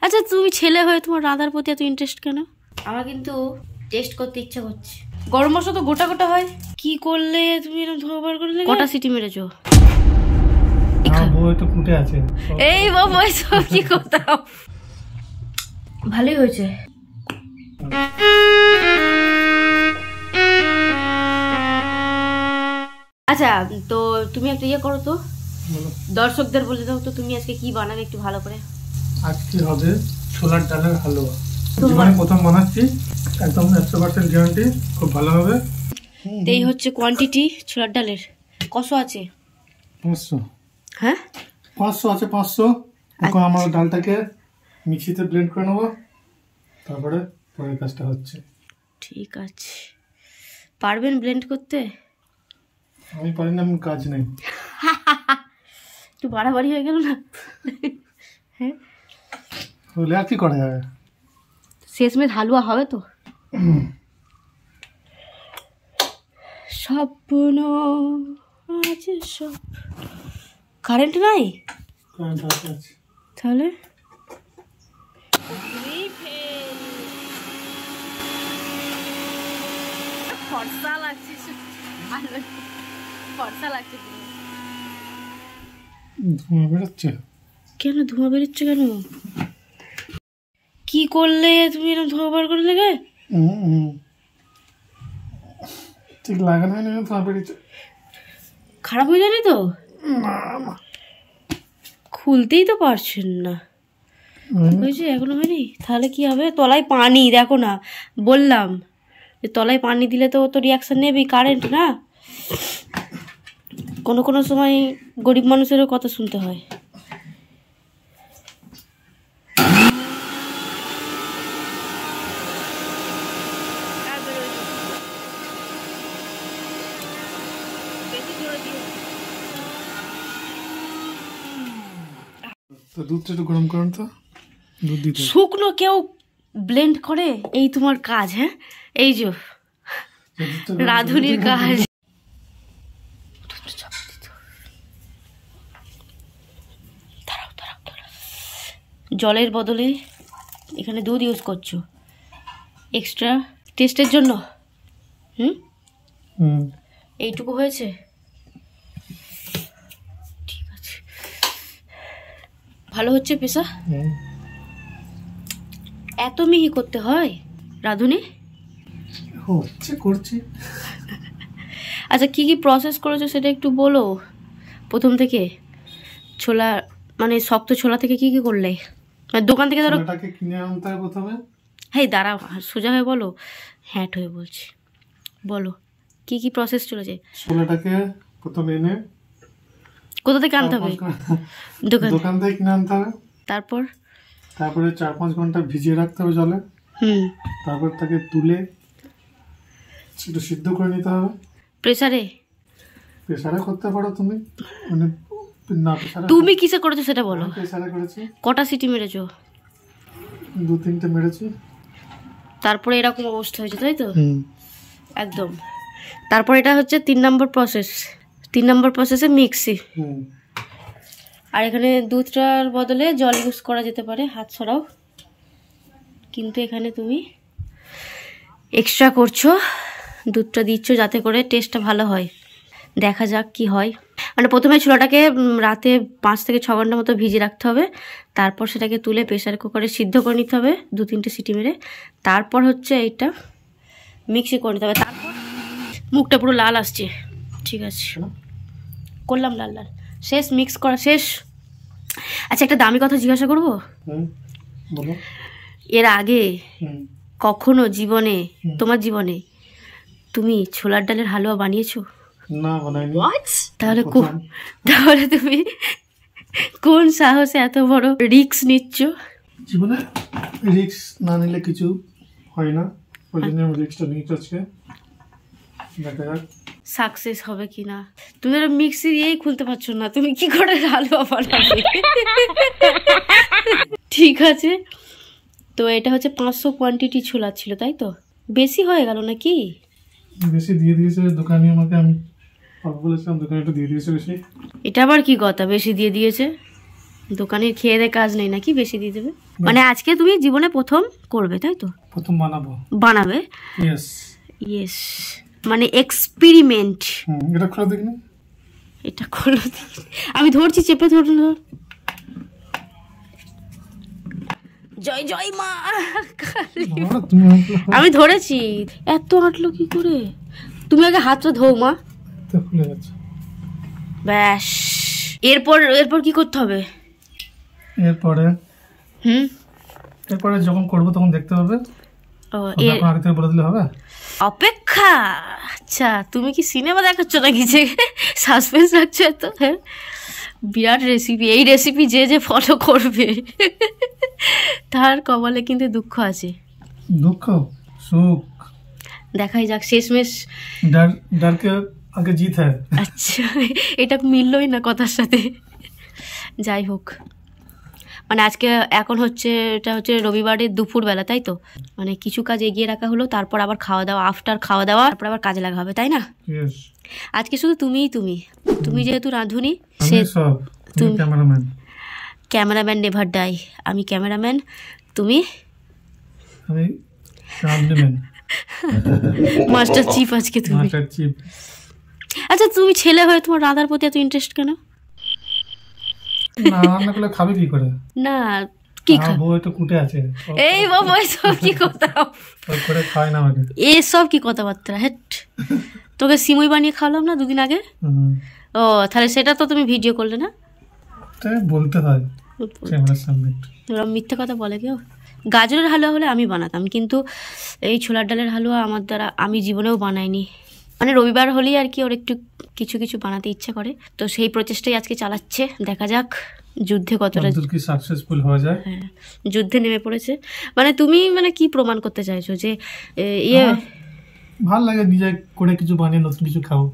আচ্ছা তুমি ছেলে হয়ে তোমার রান্নার প্রতি এত ইন্টারেস্ট কেন? আমার কিন্তু টেস্ট করতে ইচ্ছা করছে। গরম মশলা তো গোটা গোটা হয়, কি করলে তুমি এরকম ধোয়া বার করলে? কটা সিটি মেরেছো? এই বাবা সব কি কথা, ভালোই হয়েছে। আচ্ছা তো তুমি একটা ইয়ে করো তো, দর্শকদের বলে দাও তো তুমি আজকে কি বানাবে একটু ভালো করে। আজকে হবে ছোলার ডালের হালুয়া। জীবনে প্রথম বানাচ্ছি, একদম 100% গ্যারান্টি, খুব ভালো হবে। এই হচ্ছে কোয়ান্টিটি ছোলার ডালের। কত আছে? 500। হ্যাঁ 500 আছে, 500। এখন আমরা ডালটাকে মিক্সিতে ব্লেন্ড করে নেবো, তারপরে পরের কাজটা হচ্ছে। ঠিক আছে, পারবেন ব্লেন্ড করতে? আমি পারি না, আমি কাজ নেই। একটু বাড়াবাড়ি হয়ে গেল না? হ্যাঁ হলে আর কি করা যাবে, শেষমেশ হালুয়া হবে তো। স্বপ্ন আজ সব। কারেন্ট নাই? কারেন্ট আছে। তাহলে ফর্সা লাগছে, ফর্সা লাগছে। ধোঁয়া বেরোচ্ছে কেন? ধোঁয়া বেরোচ্ছে কেন? কি করলে তুমি এরকম ধোঁয়া বার করলে? ঠিক লাগানো হয়নি, ধোঁয়া বেরোচ্ছে। খারাপ হয়ে যায়নি তো? খুলতেই তো পারছেন না। হয়েছে এখনো হয়নি? তাহলে কি হবে? তলায় পানি, দেখো না বললাম যে তলায় পানি দিলে তো ও তো রিয়াকশন নেবেই, কারেন্ট না। কোনো কোনো সময় গরিব মানুষেরও কথা শুনতে হয়। তো দুধটা একটু গরম করুন তো, দুধ দিতে। শুকনো কেউ ব্লেন্ড করে? এই তোমার কাজ? হ্যাঁ এই যে রাঁধুনির কাজ। জলের বদলে এখানে দুধ ইউজ করছো এক্সট্রা টেস্টের জন্য। এইটুকু হয়েছে, ঠিক আছে, ভালো হচ্ছে পেশা। এত মিহি করতে হয় রাঁধুনি? হচ্ছে, করছি। আচ্ছা কি কি প্রসেস করেছো সেটা একটু বলো প্রথম থেকে। ছোলা মানে শক্ত ছোলা থেকে কি কি করলে? দোকান থেকে ধরো কিনে আনতে হয় প্রথমে। হ্যাঁ দাঁড়াও, সোজা হয়ে বলো, হ্যাট হয়ে বলছি, বলো কি কি প্রসেস চলেছে। ছোলাটাকে প্রথমে এনে কোথা থেকে আনতে হবে? দোকান থেকে কিনে আনতে হবে। তারপরে 4-5 ঘন্টা ভিজিয়ে রাখতে হবে জলে। তারপর তাকে তুলে একটু সিদ্ধ করে নিতে হবে। প্রেসারে করতে পারো তুমি, মানে না প্রেসারে। তুমি কিসে করেছো সেটা বলো। প্রেসারে করেছি। কটা সিটি মেরেছো? 2-3টে মেরেছি। তারপরে এরকম অবস্থা হয়েছে তাই তো? একদম। তারপর এটা হচ্ছে 3 নম্বর প্রসেস। 3 নম্বর প্রসেসে মিক্সি। আর এখানে দুধটার বদলে জল ইউজ করা যেতে পারে, হাত ছড়াও। কিন্তু এখানে তুমি এক্সট্রা করছো, দুধটা দিচ্ছ যাতে করে টেস্টটা ভালো হয়। দেখা যাক কি হয়। মানে প্রথমে ছোলাটাকে রাতে 5 থেকে 6 ঘন্টা মতো ভিজিয়ে রাখতে হবে। তারপর সেটাকে তুলে প্রেসার কুকারে সিদ্ধ করে নিতে হবে 2-3টে সিটি মেরে। তারপর হচ্ছে এইটা মিক্সি করে নিতে হবে। তারপর মুখটা পুরো লাল আসছে, ঠিক আছে করলাম লাল লাল, শেষ মিক্স করা শেষ। আচ্ছা একটা দামি কথা জিজ্ঞাসা করবো? এর আগে কখনো জীবনে, তোমার জীবনে তুমি ছোলার ডালের হালুয়া বানিয়েছো? না বানাইনি। তাহলে তুমি কোন সাহসে এত বড় রিস্ক নিচ্ছ? জীবনে রিস্ক না নিলে কিছু হয় না, ওই জন্য আমি রিস্কটা নিচ্ছি আজকে। দেখা যাক সাকসেস হবে কিনা। তুমি তো মিক্সি দিয়েই খুলতে পারছো না, তুমি কি করে হালুয়া বানাবে? ঠিক আছে, তো এটা হচ্ছে 500 কোয়ান্টিটি ছোলা ছিল তাই তো? বেশি হয়ে গেল নাকি? বেশি দিয়ে দিয়েছে দোকানি আমাকে, আমি বলেছিলাম দোকানে একটু দিয়ে দিয়েছে বেশি। এটা আবার কি কথা বেশি দিয়ে দিয়েছে? দোকানের খেয়ে দে কাজ নেই নাকি বেশি দিয়ে দেবে? মানে আজকে তুমি জীবনে প্রথম করবে, তাই তো? প্রথম বানাবে। ইয়েস, মানে এক্সপেরিমেন্ট। এটা খোলা দেখিনি, এটা খোলা আমি ধরছি, চেপে ধরল। জয় জয় মা কালী। আমি ধরেছি। এত আটলো কি করে? তুমি আগে হাতটা ধোও মা। ব্যাস, এরপর কি করতে হবে? এরপরে যখন করবো তখন দেখতে হবে। আগে থেকে বলে দিলে হবে? অপেক্ষা। আচ্ছা, তুমি কি সিনেমা দেখাচ্ছ নাকি যে সাসপেন্স রাখছো এত? হ্যাঁ, বিরাট রেসিপি। এই রেসিপি যে ফলো করবে তার কপালে কিন্তু দুঃখ আছে। দুঃখ সুখ দেখাই যাক, শেষমেশ ডারকে আগে জিত হ্যাঁ। আচ্ছা, এটা মিললই না কথার সাথে। যাই হোক, মানে আজকে এখন হচ্ছে, এটা হচ্ছে রবিবারের দুপুরবেলা, তাই তো? মানে কিছু কাজ এগিয়ে রাখা হলো, তারপর আবার খাওয়া দাওয়া, আফটার খাওয়া দাওয়া তারপর আবার কাজে লাগা হবে, তাই না? আজকে শুধু তুমি যেহেতু রাঁধুনি, সে তুমি ক্যামেরাম্যান নেভার ডাই। আমি ক্যামেরাম্যান, তুমি মাস্টার চিফ। আজকে তুমি মাস্টার চিফ। আচ্ছা, তুমি ছেলে হয়ে তোমার রান্নার প্রতি এত ইন্টারেস্ট কেন? না, রান্না করলে খাবে কি করে? না, কি খাবো? একটু কুটে আছে। এই বাবা, এসব কি কথা? ওই করে খায় না আমাকে। এসব কি কথাবার্তা? হেট, তোকে সিমুই বানিয়ে খাওয়ালাম না দুদিন আগে? ও, তাহলে সেটা তো তুমি ভিডিও করলে না? তাই বলতে হয় ক্যামেরার সামনে। তোরা মিথ্যে কথা বলে কেউ? গাজরের হালুয়া হলে আমি বানাতাম, কিন্তু এই ছোলার ডালের হালুয়া আমার দ্বারা আমি জীবনেও বানাইনি। মানে রবিবার হলেই আর কি ওর একটু কিছু বানাতে ইচ্ছে করে, তো সেই প্রচেষ্টাই আজকে চালাচ্ছে। দেখা যাক যুদ্ধে কতটা কি সাকসেসফুল হয়ে যায়। হ্যাঁ, যুদ্ধে নেমে পড়েছে। মানে তুমি মানে কি প্রমাণ করতে চাইছো যে ভালো লাগে নিজে করে কিছু বানিয়ে নতুন কিছু খাবো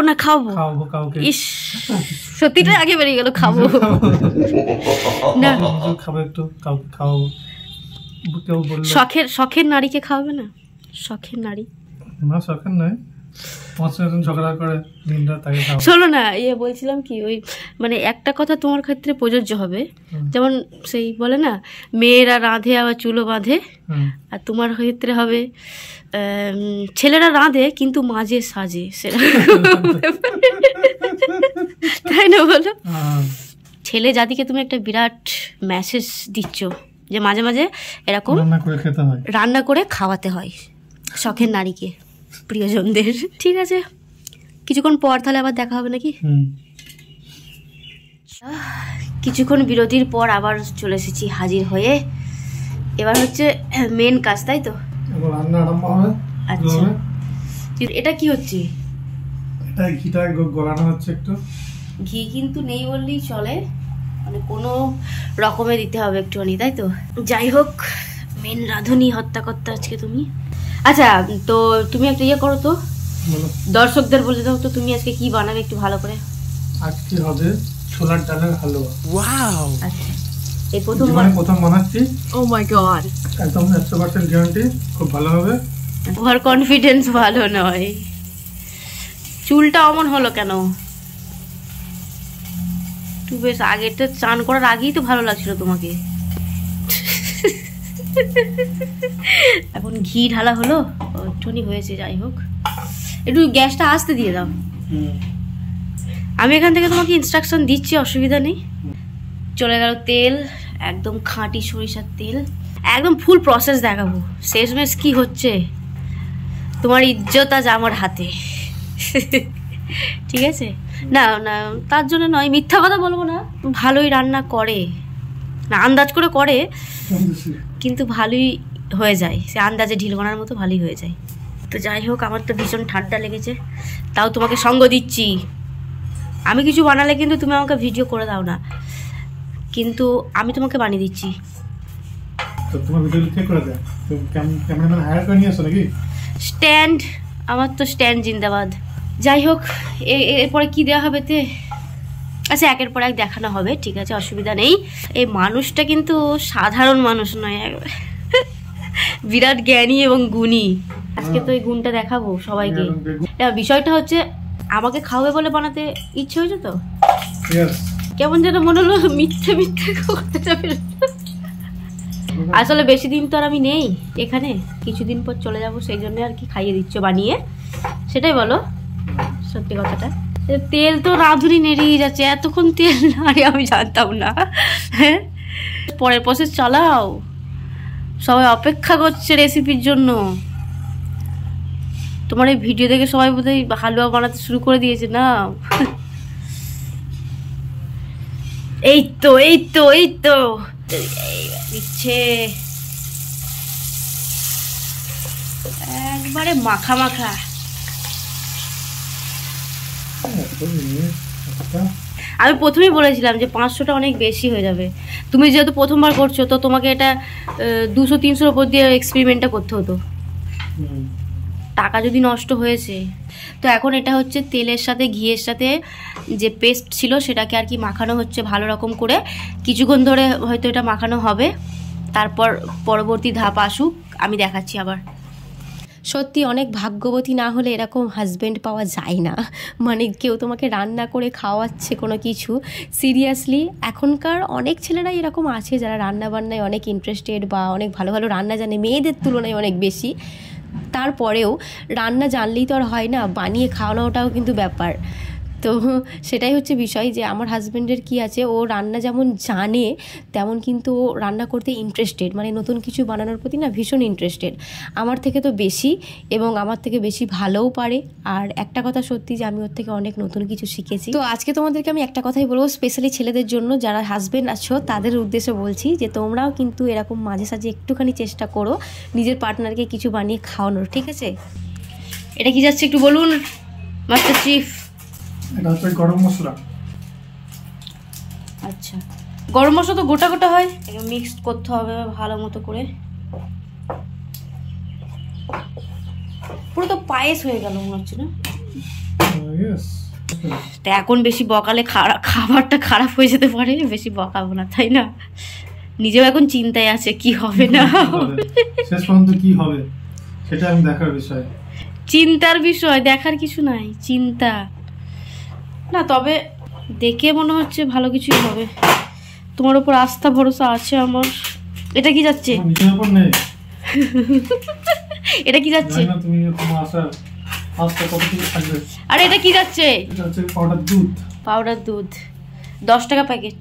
না খাবো কাউকে। ইস, সত্যিটা আগে বেরিয়ে গেল, খাবো না, খাবো একটু, কাউকে খাওয়াবো। কেউ বললো শখের নারীকে খাওয়াবে না? শখের নারী না, শখের নয়, ঝগড়া করে তাকে খাওয়াবো। শোনো না, বলছিলাম কি, ওই মানে একটা কথা তোমার ক্ষেত্রে প্রযোজ্য হবে, যেমন সেই বলে না, মেয়েরা রাঁধে আবার চুলো বাঁধে, আর তোমার ক্ষেত্রে হবে ছেলেরা রাঁধে কিন্তু মাঝে সাজে, সেটা তাই না বলো? ছেলে জাতিকে তুমি একটা বিরাট মেসেজ দিচ্ছ যে মাঝে মাঝে এরকম রান্না করে খাওয়াতে হয় শখের নারীকে, প্রিয়জনদের। ঠিক আছে, কিছুক্ষণ পর তাহলে আবার দেখা হবে নাকি? কিছুক্ষণ বিরতির পর আবার চলে এসেছি হাজির হয়ে। এবার হচ্ছে মেন কাজ, তাই তো? আচ্ছা, এটা কি হচ্ছে? এটা ঘিটা গলানো হচ্ছে একটু। ঘি কিন্তু নেই বললেই চলে, মানে কোনো রকমে দিতে হবে একটুখানি, তাই তো? যাই হোক, মেন রাঁধুনি হত্যাকর্তা আজকে তুমি। আচ্ছা, তো তুমি একটা করো তো, দর্শকদের বলে দাও তো তুমি আজকে কি বানাবে একটু ভালো করে। আজকে হবে ছোলার ডালের হালুয়া। ওয়াও, আচ্ছা, এই প্রথম বানাচ্ছি। ও মাই গড, একদম 100% গ্যারান্টি, খুব ভালো হবে। ওভার কনফিডেন্স ভালো নয়। চুলটা অমন হলো কেন? তুই বেশ আগেরটা চান করার আগেই তো ভালো লাগছিল তোমাকে। এখন ঘি ঢালা হলো, একটুখানি হয়েছে। যাই হোক, একটু গ্যাসটা আস্তে দিয়ে দাও। আমি এখান থেকে তোমাকে ইনস্ট্রাকশন দিচ্ছি, অসুবিধা নেই। চলে গেল তেল, একদম খাঁটি সরিষার তেল, একদম ফুল প্রসেস দেখাবো। শেষমেশ কি হচ্ছে, তোমার ইজ্জত আজ আমার হাতে। ঠিক আছে? না না, তার জন্য নয়, মিথ্যা কথা বলবো না, ভালোই রান্না করে, না আন্দাজ করে করে, কিন্তু ভালোই হয়ে যায়, সে আন্দাজে ঢিল বানার মতো ভালোই হয়ে যায়। তো যাই হোক, আমার তো ভীষণ ঠান্ডা লেগেছে, তাও তোমাকে সঙ্গ দিচ্ছি। আমি কিছু বানালে কিন্তু তুমি আমাকে ভিডিও করে দাও না, কিন্তু আমি তোমাকে বানিয়ে দিচ্ছি। স্ট্যান্ড, আমার তো স্ট্যান্ড জিন্দাবাদ। যাই হোক, এরপরে কি দেওয়া হবে তে? আচ্ছা, একের পর এক দেখানো হবে, ঠিক আছে, অসুবিধা নেই। এই মানুষটা কিন্তু সাধারণ মানুষ নয়, বিরাট জ্ঞানী এবং গুণী। আজকে তো এই গুণটা দেখাবো সবাইকে। বিষয়টা হচ্ছে, আমাকে খাওয়াবে বলে বানাতে ইচ্ছে হয়েছে তো? কেমন যেন মনে হলো মিথ্যে মিথ্যে করতে যাবে। আসলে বেশি দিন তো আর আমি নেই এখানে, কিছুদিন পর চলে যাব, সেই জন্য আর কি খাইয়ে দিচ্ছ বানিয়ে, সেটাই বলো সত্যি কথাটা। তেল তো রাঁধুনি নেড়িয়ে যাচ্ছে, এতক্ষণ তেল নাড়ে আমি জানতাম না। হ্যাঁ পরের প্রসেস চালাও, সবাই অপেক্ষা করছে রেসিপির জন্য। তোমার এই ভিডিও দেখে সবাই বোধহয় হালুয়া বানাতে শুরু করে দিয়েছে না। এই তো এই তো এই তো দিচ্ছে একবারে মাখা মাখা। আমি প্রথমেই বলেছিলাম যে 500টা অনেক বেশি হয়ে যাবে, তুমি যেহেতু প্রথমবার করছো তো তোমাকে এটা 200-300-র উপর দিয়ে এক্সপেরিমেন্টটা করতে হতো, টাকা যদি নষ্ট হয়েছে। তো এখন এটা হচ্ছে তেলের সাথে ঘিয়ের সাথে যে পেস্ট ছিল সেটাকে আর কি মাখানো হচ্ছে ভালো রকম করে, কিছুক্ষণ ধরে হয়তো এটা মাখানো হবে, তারপর পরবর্তী ধাপ আসুক আমি দেখাচ্ছি আবার। সত্যি অনেক ভাগ্যবতী না হলে এরকম হাজব্যান্ড পাওয়া যায় না, মানে কেউ তোমাকে রান্না করে খাওয়াচ্ছে কোনো কিছু। সিরিয়াসলি এখনকার অনেক ছেলেরাই এরকম আছে যারা রান্না বান্নায় অনেক ইন্টারেস্টেড বা অনেক ভালো ভালো রান্না জানে, মেয়েদের তুলনায় অনেক বেশি। তারপরেও রান্না জানলেই তো আর হয় না, বানিয়ে খাওয়ানোটাও কিন্তু ব্যাপার। তো সেটাই হচ্ছে বিষয় যে আমার হাজব্যান্ডের কি আছে, ও রান্না যেমন জানে তেমন কিন্তু ও রান্না করতে ইন্টারেস্টেড, মানে নতুন কিছু বানানোর প্রতি না ভীষণ ইন্টারেস্টেড, আমার থেকে তো বেশি, এবং আমার থেকে বেশি ভালোও পারে। আর একটা কথা সত্যি যে আমি ওর থেকে অনেক নতুন কিছু শিখেছি। তো আজকে তোমাদেরকে আমি একটা কথাই বলবো, স্পেশালি ছেলেদের জন্য, যারা হাজব্যান্ড আছো তাদের উদ্দেশ্যে বলছি যে তোমরাও কিন্তু এরকম মাঝে সাঝে একটুখানি চেষ্টা করো নিজের পার্টনারকে কিছু বানিয়ে খাওয়ানোর, ঠিক আছে? এটা কি যাচ্ছে একটু বলুন মাস্টার চিফ? এটা হচ্ছে গরম মশলা। আচ্ছা গরম মশলা তো গোটা গোটা হয়, মিক্স করতে হবে ভালো মতো করে, পুরো তো পায়েস হয়ে গেল মনে হচ্ছে না? তা এখন বেশি বকালে খাবারটা খারাপ হয়ে যেতে পারে, বেশি বকাবো না তাই না? নিজেও এখন চিন্তায় আছে কি হবে না শেষ পর্যন্ত কি হবে সেটা আমি দেখার বিষয়। চিন্তার বিষয়, দেখার কিছু নাই, চিন্তা না। তবে দেখে মনে হচ্ছে ভালো কিছুই হবে, তোমার উপর আস্থা ভরসা আছে আমার। এটা কি যাচ্ছে? নিজের উপর নেই। এটা কি যাচ্ছে? না তুমি তোমার আস্থা কতটুকু থাকবে। আরে এটা কি যাচ্ছে? এটা হচ্ছে পাউডার দুধ। পাউডার দুধ 10 টাকা প্যাকেট।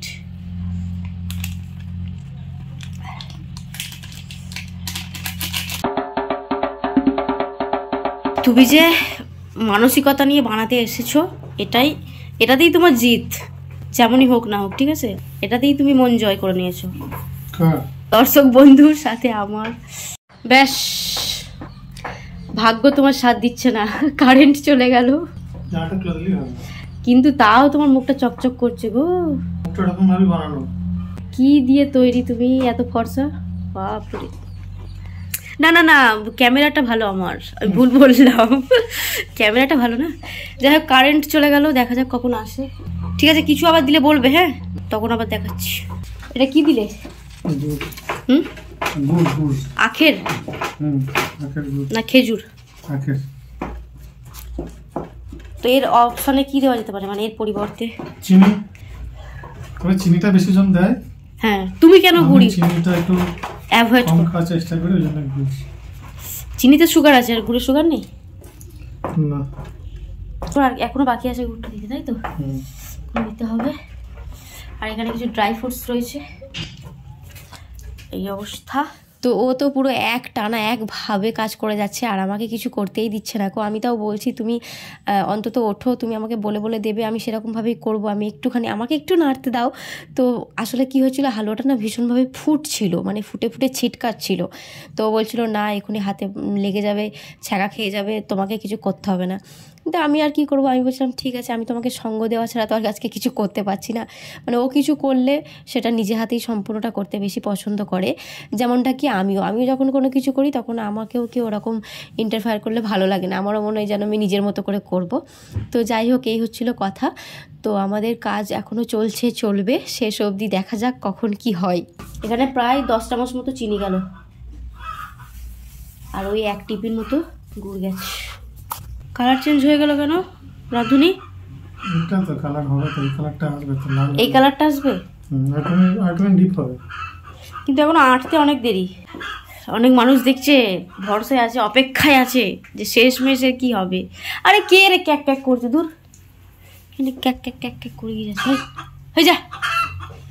তুমি যে মানসিকতা নিয়ে বানাতে এসেছো এটাতেই তোমার জিত, যেমনই হোক না হোক, ঠিক আছে? এটাতেই তুমি মন জয় করে নিয়েছো দর্শক বন্ধুর সাথে আমার। ব্যাস ভাগ্য তোমার সাথ দিচ্ছে না, কারেন্ট চলে গেল, কিন্তু তাও তোমার মুখটা চকচক করছে গো। কি দিয়ে তৈরি তুমি এত ফর্সা? বাপরে, না না না ক্যামেরাটা ভালো, আমার আমি ভুল বললাম, ক্যামেরাটা ভালো না। যাই হোক কারেন্ট চলে গেল, দেখা যাক কখন আসে। ঠিক আছে কিছু আবার দিলে বলবে, হ্যাঁ তখন আবার দেখাচ্ছি। এটা কি দিলে? আখের না খেজুর? তো এর অপশনে কি দেওয়া যেতে পারে, মানে এর পরিবর্তে? চিনি। তবে চিনিটা বেশি জন দেয়। হ্যাঁ তুমি কেন গুড়ি? চিনিটা একটু অ্যাভয়েড কম খাওয়ার চেষ্টা করি, ওইজন্য গুড়। চিনিতে সুগার আছে আর গুড়ে সুগার নেই? না আর এখনো বাকি আছে গুড়টা দিতে, তাই তো? দিতে হবে। আর এখানে কিছু ড্রাই ফ্রুটস রয়েছে, এই অবস্থা। তো ও তো পুরো এক টানা একভাবে কাজ করে যাচ্ছে আর আমাকে কিছু করতেই দিচ্ছে না। আমি তাও বলছি তুমি অন্তত ওঠো, তুমি আমাকে বলে বলে দেবে, আমি সেরকমভাবেই করবো, আমি একটুখানি আমাকে একটু নাড়তে দাও। তো আসলে কি হয়েছিল, হালুয়াটা না ভীষণভাবে ফুটছিল, মানে ফুটে ফুটে ছিটকাচ্ছিল। তো বলছিল না এখনই হাতে লেগে যাবে, ছ্যাঁকা খেয়ে যাবে, তোমাকে কিছু করতে হবে না। কিন্তু আমি আর কি করবো, আমি বলছিলাম ঠিক আছে, আমি তোমাকে সঙ্গ দেওয়া ছাড়া তো আর আজকে কিছু করতে পারছি না। মানে ও কিছু করলে সেটা নিজে হাতেই সম্পূর্ণটা করতে বেশি পছন্দ করে, যেমনটা কি আমিও যখন কোনো কিছু করি তখন আমাকেও কেউ ওরকম ইন্টারফেয়ার করলে ভালো লাগে না, আমারও মনে হয় যেন আমি নিজের মতো করে করব। তো যাই হোক এই হচ্ছিল কথা। তো আমাদের কাজ এখনও চলবে, শেষ অবধি দেখা যাক কখন কি হয়। এখানে প্রায় 10 চামচ মতো চিনি গেল, আর ওই 1 টিফিন মতো গুড় গেছে। কালার চেঞ্জ হয়ে গেল কেন রাধুনি? এটা তো কালার হবে, তো এই কালারটা আসবে, তো লাল এই কালারটা আসবে, আর ডিপ হবে। কিন্তু এখনো আঁটতে অনেক দেরি। অনেক মানুষ দেখছে, ভরসায় আছে, অপেক্ষায় আছে যে শেষ মেশে কি হবে। আরে কে রে ক্যাক ক্যাক করছে, দূর ক্যাক ক্যাক ক্যাক ক্যাক করে গিয়ে যাচ্ছে। হয়ে যা,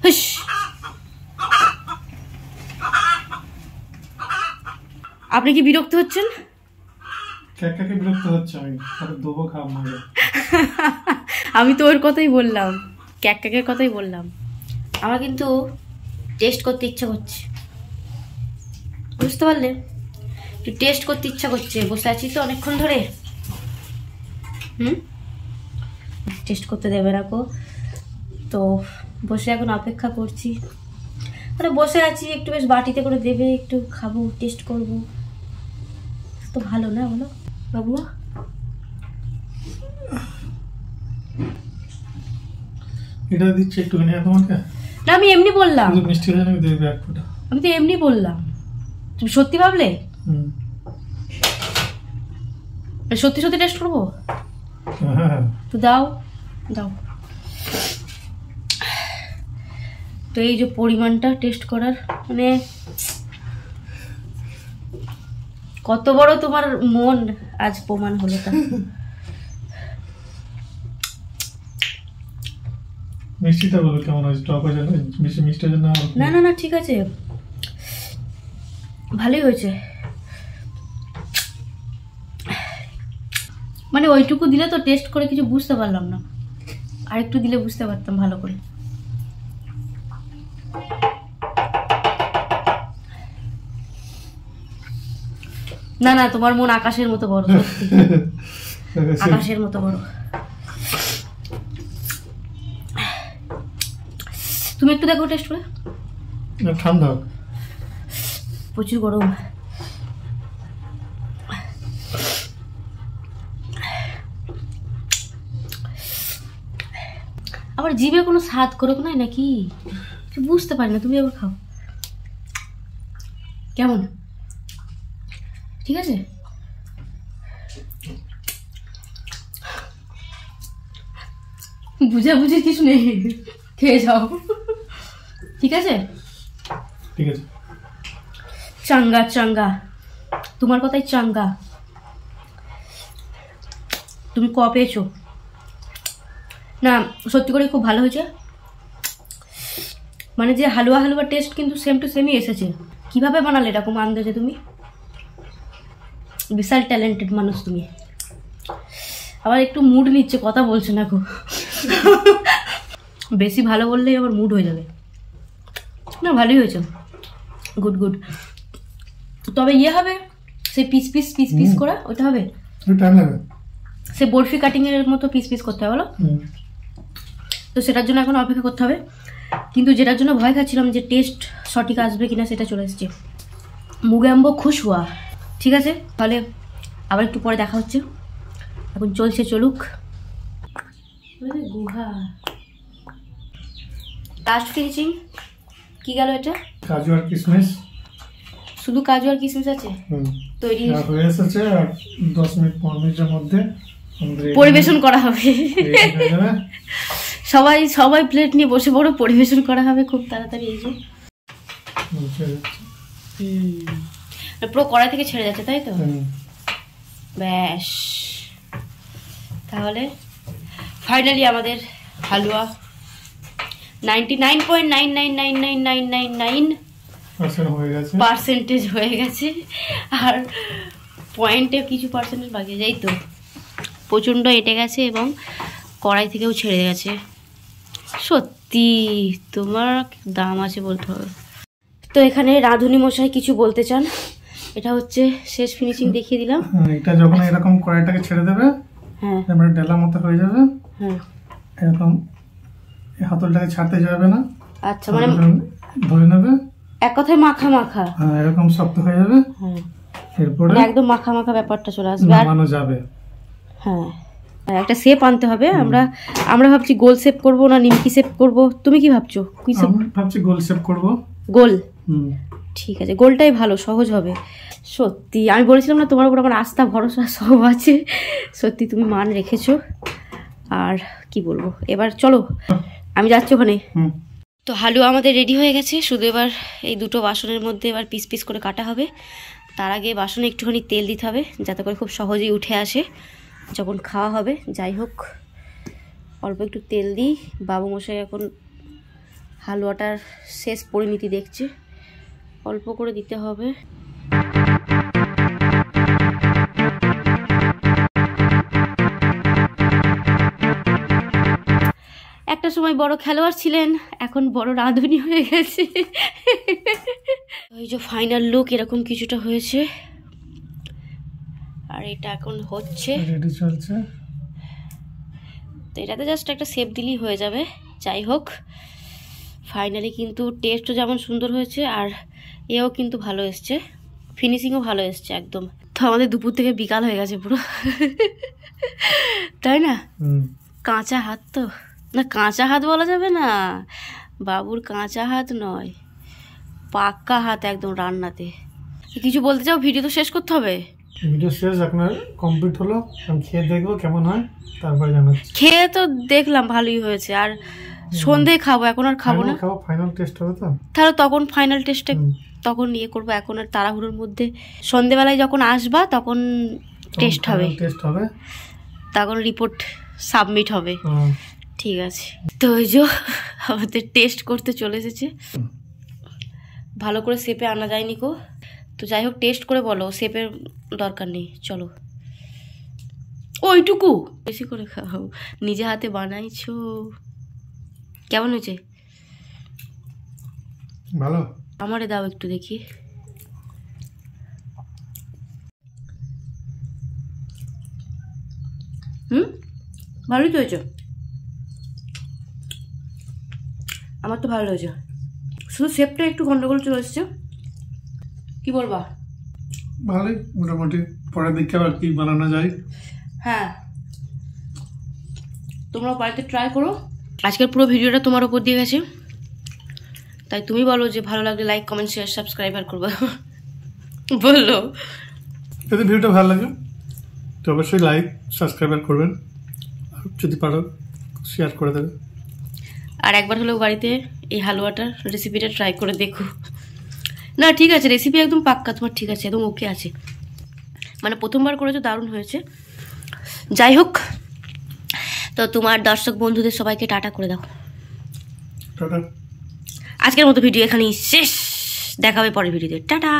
হুস। আপনি কি বিরক্ত হচ্ছেন? বিরক্ত হচ্ছে আমি তো ওর কথাই বললাম, ক্যাক ক্যাকের কথাই বললাম। আমার কিন্তু টেস্ট করতে ইচ্ছা করছে, বুঝতে পারলে? একটু টেস্ট করতে ইচ্ছা করছে, বসে আছি তো অনেকক্ষণ ধরে। টেস্ট করতে দেবে না কো, তো বসে এখন অপেক্ষা করছি। মানে বসে আছি, একটু বেশ বাটিতে করে দেবে, একটু খাবো, টেস্ট করব, তো ভালো না বলো বাবু? এটা দিচ্ছি একটুখানি তোমাকে। না আমি এমনি বললাম, মিষ্টি হয়ে যাবে, দেবে এক ফোঁটা। আমি তো এমনি বললাম, তুমি সত্যি ভাবলে? সত্যি সত্যি টেস্ট করবো তো, দাও দাও। তো এই যে পরিমাণটা টেস্ট করার, মানে কত বড় তোমার মন আজ প্রমাণ হলো। তা মিষ্টিটা বলো কেমন হয়েছে? টক হয়েছে না? বেশি মিষ্টির জন্য? না না না, ঠিক আছে, ভালোই হয়েছে। মানে ওইটুকু দিলে তো টেস্ট করে কিছু বুঝতে পারলাম না, আর একটু দিলে বুঝতে পারতাম ভালো করে। না না, তোমার মন আকাশের মতো বড়, সত্যি আকাশের মতো বড়। তুমি একটু দেখো টেস্ট করে। ঠান্ডা, প্রচুর গরম। আবার জিভে কোনো স্বাদ করুক নাই নাকি, বুঝতে পারি না। তুমি আবার খাও, কেমন? ঠিক আছে? বুঝা বুঝি কিছু নেই, খেয়ে যাও। ঠিক আছে, ঠিক আছে। চাঙ্গা চাঙ্গা, তোমার কথাই চাঙ্গা। তুমি ক পেয়েছো? না সত্যি করে খুব ভালো হয়েছে। মানে যে হালুয়া হালুয়া টেস্ট কিন্তু সেম টু সেমই এসেছে। কিভাবে বানালে এরকম আন্দাজে? তুমি বিশাল ট্যালেন্টেড মানুষ তুমি। আবার একটু মুড নিচ্ছে, কথা বলছে না গো। বেশি ভালো বললেই আবার মুড হয়ে যাবে। না ভালোই হয়েছে, গুড গুড। তবে ইয়ে হবে, সে পিস পিস পিস পিস করা, ওটা হবে সে বরফি কাটিং এর মতো পিস পিস করতে হবে, বলো? তো সেটার জন্য এখন অপেক্ষা করতে হবে। কিন্তু যেটার জন্য ভয় খাচ্ছিলাম যে টেস্ট সঠিক আসবে কিনা, সেটা চলে এসছে। মুগাম্বো খুশ হওয়া। ঠিক আছে, তাহলে আবার একটু পরে দেখা হচ্ছে। এখন চলছে, চলুক। গুহা লাস্ট ফিনিশিং কি গেল? এটা কাজু আর কিশমিশ, শুধু কাজু আর কিশমিশ আছে তৈরি হয়ে এসেছে। আর 10 মিনিট 15 মিনিটের মধ্যে পরিবেশন করা হবে। সবাই সবাই প্লেট নিয়ে বসে পড়ো, পরিবেশন করা হবে খুব তাড়াতাড়ি। এই যে পুরো কড়াই থেকে ছেড়ে যাচ্ছে, তাই তো? ব্যাস, তাহলে ফাইনালি আমাদের হালুয়া 99.999999% হয়ে গেছে। আর পয়েন্টে কিছু পার্সেন্টেজ বাকি, যাই তো প্রচণ্ড এঁটে গেছে এবং কড়াই থেকেও ছেড়ে গেছে। সত্যি তোমার দাম আছে বলতে হবে। তো এখানে রাঁধুনি মশাই কিছু বলতে চান। এটা হচ্ছে শেষ ফিনিশিং দেখিয়ে দিলাম। এটা যখন এরকম কড়াইটাকে ছেড়ে দেবে, হ্যাঁ, এবারে ডেলা মতো হয়ে যাবে। হ্যাঁ, এরকম হাতলটাকে ছাড়তে যাবে না। আচ্ছা, মানে ধরে নেবে, এক কথায় মাখা মাখা। হ্যাঁ, এরকম শক্ত হয়ে যাবে। হ্যাঁ, এরপরে একদম মাখা মাখা ব্যাপারটা চলে আসবে, নামানো যাবে। হ্যাঁ, একটা শেপ আনতে হবে। আমরা ভাবছি গোল শেপ করব না নিমকি শেপ করব। তুমি কি ভাবছো? কি শেপ? ভাবছি গোল শেপ করব। গোল, ঠিক আছে, গোলটাই ভালো, সহজ হবে। সত্যি আমি বলেছিলাম না তোমার উপর আমার আস্থা ভরসা সব আছে। সত্যি তুমি মান রেখেছো। আর কি বলবো, এবার চলো আমি যাচ্ছি ওখানে। তো হালুয়া আমাদের রেডি হয়ে গেছে, শুধু এবার এই দুটো বাসনের মধ্যে এবার পিস পিস করে কাটা হবে। তার আগে বাসনে একটুখানি তেল দিতে হবে যাতে করে খুব সহজেই উঠে আসে যখন খাওয়া হবে। যাই হোক, অল্প একটু তেল দিই। বাবু মশাই এখন হালুয়াটার শেষ পরিণতি দেখছে, অল্প করে দিতে হবে। একটা সময় বড় খেলোয়াড় ছিলেন, এখন বড় রাঁধুনি হয়ে গেছে। ওই যে ফাইনাল লুক এরকম কিছুটা হয়েছে, আর এটা এখন হচ্ছে, রেডি চলছে। তো এটাতে জাস্ট একটা শেপ দিলেই হয়ে যাবে। যাই হোক, ফাইনালি কিন্তু টেস্টও যেমন সুন্দর হয়েছে আর এও কিন্তু ভালো এসছে, ফিনিশিংও ভালো এসছে একদম। তো আমাদের দুপুর থেকে বিকাল হয়ে গেছে পুরো, তাই না? কাঁচা হাত তো না, কাঁচা হাত বলা যাবে না, বাবুর কাঁচা হাত নয়, পাক্কা হাত একদম রান্নাতে। কিছু বলতে চাও? ভিডিও তো শেষ করতে হবে। ভিডিও শেষ, আপনার কমপ্লিট হলো। আমি খেয়ে দেখবো কেমন হয়, তারপরে জানাচ্ছি। খেয়ে তো দেখলাম ভালোই হয়েছে, আর সন্ধে খাবো, এখন আর খাবো না। ফাইনাল টেস্ট হবে তো, তাহলে তখন ফাইনাল টেস্টে তখন ইয়ে করবো। এখন আর তাড়াহুড়োর মধ্যে, সন্ধেবেলায় যখন আসবা তখন টেস্ট হবে, তখন রিপোর্ট সাবমিট হবে। ঠিক আছে, তো ওই যে আমাদের টেস্ট করতে চলে এসেছে। ভালো করে শেপে আনা যায়নি কো, তো যাই হোক টেস্ট করে বলো, শেপের দরকার নেই, চলো। ওইটুকু বেশি করে খাও, নিজে হাতে বানাইছো। কেমন হয়েছে? ভালো। আমারে দাও একটু দেখি। ভালোই তো হয়েছে, আমার তো ভালো হয়েছে, শুধু শেপটা একটু গন্ডগোল চলে এসছে। কি বলবা? ভালোই মোটামুটি, পরে দেখতে আবার কি বানানো যায়। হ্যাঁ, তোমরা বাড়িতে ট্রাই করো। আজকের পুরো ভিডিওটা তোমার উপর দিয়ে গেছে, তাই তুমি বলো যে ভালো লাগলে লাইক, কমেন্ট, শেয়ার, সাবস্ক্রাইব আর করবা। বললো যদি ভিডিওটা ভালো লাগে তো অবশ্যই লাইক, সাবস্ক্রাইব করবেন, যদি পারো শেয়ার করে দেবে। আর একবার হলেও বাড়িতে এই হালুয়াটার রেসিপিটা ট্রাই করে দেখো। না ঠিক আছে, রেসিপি একদম পাক্কা তোমার, ঠিক আছে, একদম ওকে আছে, মানে প্রথমবার করেছো, দারুণ হয়েছে। যাই হোক, তো তোমার দর্শক বন্ধুদের সবাইকে টাটা করে দাও। টাটা। আজকের মতো ভিডিও এখানেই শেষ, দেখা হবে পরের ভিডিওতে, টাটা।